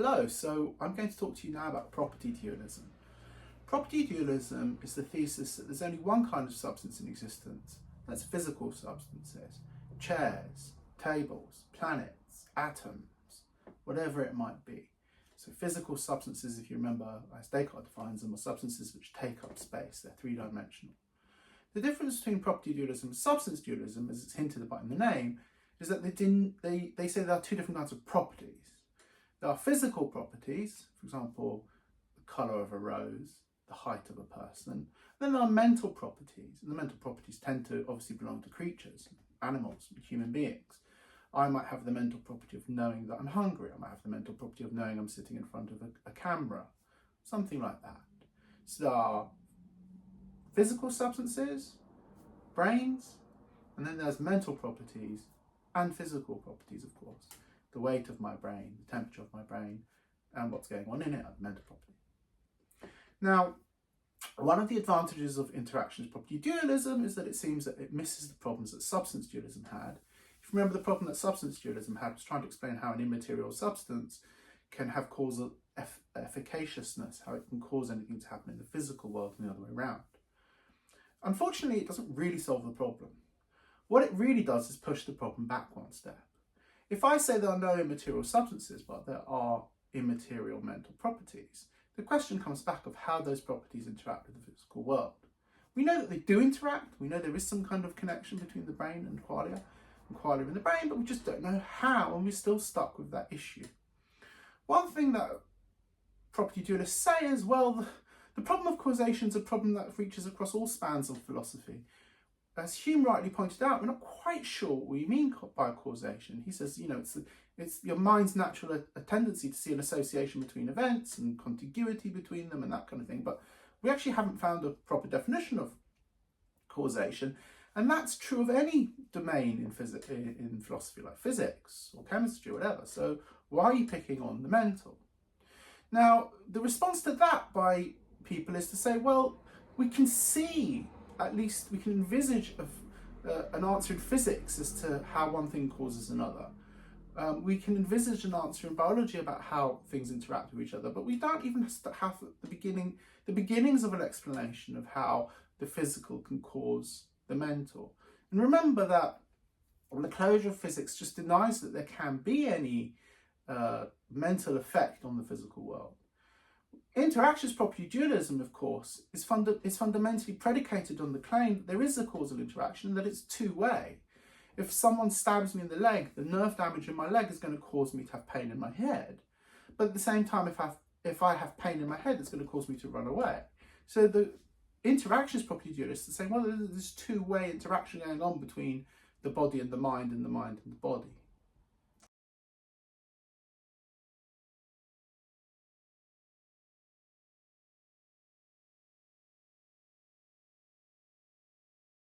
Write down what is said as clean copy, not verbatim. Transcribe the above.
Hello, so I'm going to talk to you now about property dualism. Property dualism is the thesis that there's only one kind of substance in existence, that's physical substances, chairs, tables, planets, atoms, whatever it might be. So physical substances, if you remember, as Descartes defines them, are substances which take up space, they're three-dimensional. The difference between property dualism and substance dualism, as it's hinted about in the name, is that they say there are two different kinds of properties. There are physical properties, for example, the colour of a rose, the height of a person. Then there are mental properties, and the mental properties tend to obviously belong to creatures, animals, human beings. I might have the mental property of knowing that I'm hungry. I might have the mental property of knowing I'm sitting in front of a camera, something like that. So there are physical substances, brains, and then there's mental properties and physical properties, of course. The weight of my brain, the temperature of my brain, and what's going on in it, the mental property. Now, one of the advantages of interactionist property dualism is that it seems that it misses the problems that substance dualism had. If you remember, the problem that substance dualism had was trying to explain how an immaterial substance can have causal efficaciousness, how it can cause anything to happen in the physical world and the other way around. Unfortunately, it doesn't really solve the problem. What it really does is push the problem back one step. If I say there are no immaterial substances, but there are immaterial mental properties, the question comes back of how those properties interact with the physical world. We know that they do interact. We know there is some kind of connection between the brain and qualia in the brain, but we just don't know how, and we're still stuck with that issue. One thing that property dualists say is, well, the problem of causation is a problem that reaches across all spans of philosophy. As Hume rightly pointed out, we're not quite sure what we mean by causation. He says, it's your mind's natural tendency to see an association between events and contiguity between them and that kind of thing. But we actually haven't found a proper definition of causation. And that's true of any domain in philosophy, like physics or chemistry or whatever. So why are you picking on the mental? Now, the response to that by people is to say, well, we can see, at least we can envisage an answer in physics as to how one thing causes another. We can envisage an answer in biology about how things interact with each other, but we don't even have the beginnings of an explanation of how the physical can cause the mental. And remember that the closure of physics just denies that there can be any mental effect on the physical world. Interactionist property dualism, of course, is fundamentally predicated on the claim that there is a causal interaction and that it's two-way. If someone stabs me in the leg, the nerve damage in my leg is going to cause me to have pain in my head. But at the same time, if I have pain in my head, it's going to cause me to run away. So the interactionist property dualists are saying, well, there's two-way interaction going on between the body and the mind and the mind and the body.